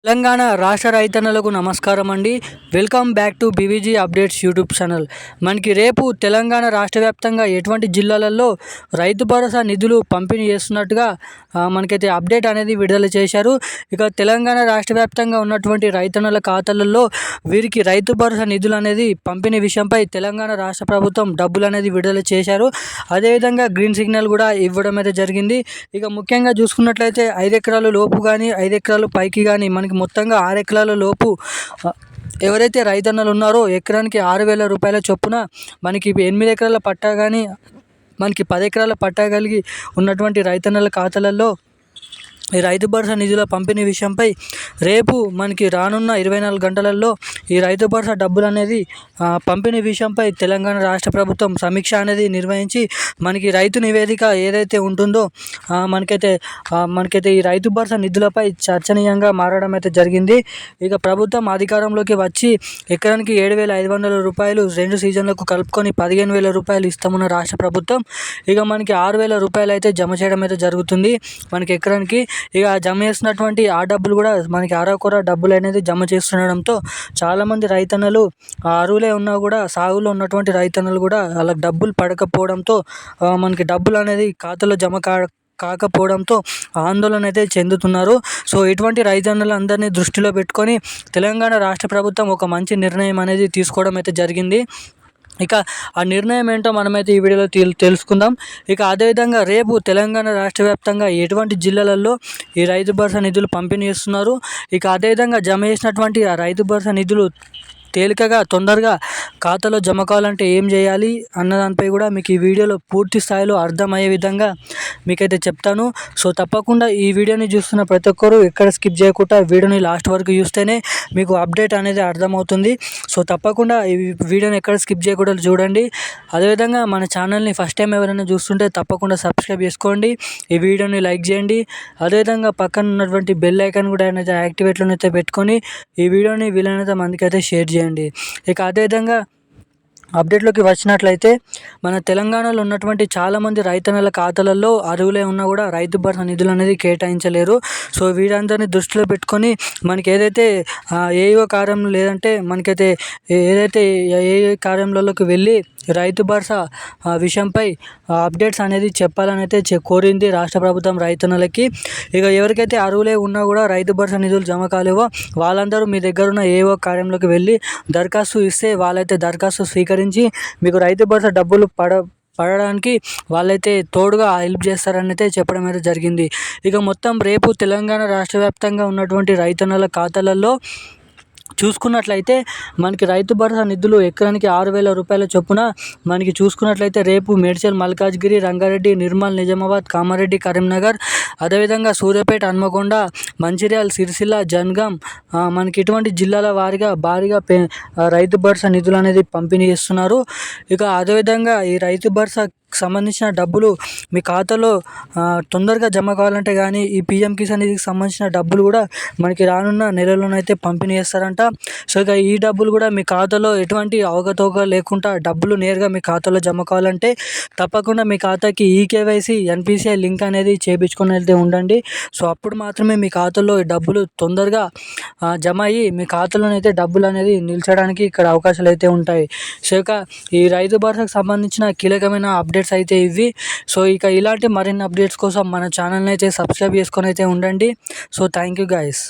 తెలంగాణ రాష్ట్ర రైతన్నలకు నమస్కారం అండి. Welcome back to BVG updates YouTube channel. మనకి రేపు తెలంగాణ రాష్ట్ర వ్యాప్తంగా ఎటువంటి జిల్లాలలో రైతు భరోసా నిధులు పంపిణీ చేస్తున్నట్టుగా మనకైతే అప్డేట్ అనేది విడుదల చేశారు. ఇక తెలంగాణ రాష్ట్ర వ్యాప్తంగా ఉన్నటువంటి రైతన్నల ఖాతాలలో వీరికి రైతు భరోసా నిధులు అనేది పంపిణీ విషయంపై తెలంగాణ రాష్ట్ర ప్రభుత్వం డబ్బులు అనేది విడుదల చేశారు. అదేవిధంగా గ్రీన్ సిగ్నల్ కూడా ఇవ్వడం అయితే జరిగింది. ఇక ముఖ్యంగా చూసుకున్నట్లయితే 5 ఎకరాల లోపు కానీ 5 ఎకరాల పైకి కానీ మనకి మొత్తంగా 6 ఎకరాల లోపు ఎవరైతే రైతన్నలు ఉన్నారో ఎకరానికి 6,000 రూపాయల చొప్పున మనకి 8 ఎకరాల పట్టా కానీ మనకి 10 ఎకరాల పట్టా కలిగి ఉన్నటువంటి రైతన్నల ఖాతాలలో ఈ రైతు భరోసా నిధుల పంపిణీ విషయంపై రేపు మనకి రానున్న 24 గంటలలో ఈ రైతు భరోసా డబ్బులు అనేది పంపిణీ విషయంపై తెలంగాణ రాష్ట్ర ప్రభుత్వం సమీక్ష అనేది నిర్వహించి మనకి రైతు నివేదిక ఏదైతే ఉంటుందో మనకైతే ఈ రైతు భరోసా నిధులపై చర్చనీయంగా మారడం అయితే జరిగింది. ఇక ప్రభుత్వం అధికారంలోకి వచ్చి ఎకరానికి 7,500 రూపాయలు 2 సీజన్లకు కలుపుకొని 15,000 రూపాయలు ఇస్తామన్న రాష్ట్ర ప్రభుత్వం ఇక మనకి 6,000 రూపాయలు అయితే జమ చేయడం అయితే జరుగుతుంది మనకి ఎకరానికి. ఇక జమ చేసినటువంటి ఆ డబ్బులు కూడా మనకి అరకొర డబ్బులు అనేది జమ చేస్తుండడంతో చాలామంది రైతన్నలు అరువులే ఉన్నా కూడా సాగులో ఉన్నటువంటి రైతన్నలు కూడా వాళ్ళకి డబ్బులు పడకపోవడంతో మనకి డబ్బులు అనేది ఖాతాలో జమ కాకపోవడంతో ఆందోళన అయితే చెందుతున్నారు. సో ఇటువంటి రైతన్నలందరినీ దృష్టిలో పెట్టుకొని తెలంగాణ రాష్ట్ర ప్రభుత్వం ఒక మంచి నిర్ణయం అనేది తీసుకోవడం అయితే జరిగింది. ఇక ఆ నిర్ణయం ఏంటో మనమైతే ఈ వీడియోలో తెలుసుకుందాం. ఇక అదేవిధంగా రేపు తెలంగాణ రాష్ట్ర వ్యాప్తంగా ఎటువంటి జిల్లాలలో ఈ రైతు భరోసా నిధులు పంపిణీ చేస్తున్నారు, ఇక అదేవిధంగా జమ చేసినటువంటి ఆ రైతు భరోసా నిధులు తేలికగా తొందరగా ఖాతాలో జమ కావాలంటే ఏం చేయాలి అన్న దానిపై కూడా మీకు ఈ వీడియోలో పూర్తి స్థాయిలో అర్థమయ్యే విధంగా మీకైతే చెప్తాను. సో తప్పకుండా ఈ వీడియోని చూస్తున్న ప్రతి ఒక్కరు ఎక్కడ స్కిప్ చేయకుండా వీడియోని లాస్ట్ వరకు చూస్తేనే మీకు అప్డేట్ అనేది అర్థమవుతుంది. సో తప్పకుండా ఈ వీడియోని ఎక్కడ స్కిప్ చేయకుండా చూడండి. అదేవిధంగా మన ఛానల్ని ఫస్ట్ టైం ఎవరైనా చూస్తుంటే తప్పకుండా సబ్స్క్రైబ్ చేసుకోండి, ఈ వీడియోని లైక్ చేయండి. అదేవిధంగా పక్కన ఉన్నటువంటి బెల్ ఐకాన్ కూడా అనేది యాక్టివేట్లో అయితే పెట్టుకొని ఈ వీడియోని వీలైనంత మందికి అయితే షేర్ చేయండి. ఇక అదేవిధంగా అప్డేట్లోకి వచ్చినట్లయితే మన తెలంగాణలో ఉన్నటువంటి చాలామంది రైతన్నల ఖాతాలలో అరువులే ఉన్నా కూడా రైతు భరోసా నిధులు అనేది కేటాయించలేరు. సో వీరందరినీ దృష్టిలో పెట్టుకొని మనకి ఏదైతే ఏఓ కార్యం లేదంటే మనకైతే ఏదైతే ఏఏ కార్యాలయంలోకి వెళ్ళి రైతు భరోసా విషయంపై అప్డేట్స్ అనేది చెప్పాలని అయితే కోరింది రాష్ట్ర ప్రభుత్వం రైతన్నలకి. ఇక ఎవరికైతే అరువులే ఉన్నా కూడా రైతు భరోసా నిధులు జమ కాలేవో వాళ్ళందరూ మీ దగ్గర ఉన్న ఏఓ కార్యాలయంలోకి వెళ్ళి దరఖాస్తు ఇస్తే వాళ్ళైతే దరఖాస్తు స్వీకరించి మీకు రైతు భరోసా డబ్బులు పడడానికి వాళ్ళైతే తోడుగా హెల్ప్ చేస్తారని అయితే చెప్పడం అయితే జరిగింది. ఇక మొత్తం రేపు తెలంగాణ రాష్ట్ర వ్యాప్తంగా ఉన్నటువంటి రైతన్నల ఖాతాలలో చూసుకున్నట్లయితే మనకి రైతు భరోసా నిధులు ఎకరానికి 6,000 రూపాయల చొప్పున మనకి చూసుకున్నట్లయితే రేపు మేడ్చల్, మల్కాజ్గిరి, రంగారెడ్డి, నిర్మల్, నిజామాబాద్, కామారెడ్డి, కరీంనగర్, అదేవిధంగా సూర్యాపేట, హన్మకొండ, మంచిర్యాల, సిరిసిల్ల, జనగాం మనకి ఇటువంటి జిల్లాల వారీగా భారీగా రైతు భరోసా నిధులు అనేది పంపిణీ చేస్తున్నారు. ఇక అదేవిధంగా ఈ రైతు భరోసా సంబంధించిన డబ్బులు మీ ఖాతాలో తొందరగా జమ కావాలంటే కానీ ఈ పీఎం కిసాన్ నిధికి సంబంధించిన డబ్బులు కూడా మనకి రానున్న నెలలోనైతే పంపిణీ చేస్తారంట. సో ఇక ఈ డబ్బులు కూడా మీ ఖాతాలో ఎటువంటి అవకతవక లేకుండా డబ్బులు నేరుగా మీ ఖాతాలో జమ కావాలంటే తప్పకుండా మీ ఖాతాకి ఈకేవైసీ ఎన్పిసిఐ లింక్ అనేది చేయించుకొని వెళ్తే ఉండండి. సో అప్పుడు మాత్రమే మీ ఖాతాలో డబ్బులు తొందరగా జమ అయ్యి మీ ఖాతాలోనైతే డబ్బులు అనేది నిలిచడానికి ఇక్కడ అవకాశాలు అయితే ఉంటాయి. సో ఇక ఈ రైతు భరోసాకు సంబంధించిన కీలకమైన అప్డేట్స్ అయితే ఇవి. సో ఇక ఇలాంటి మరిన్ని అప్డేట్స్ కోసం మన ఛానల్ని అయితే సబ్స్క్రైబ్ చేసుకొని అయితే ఉండండి. So thank you guys.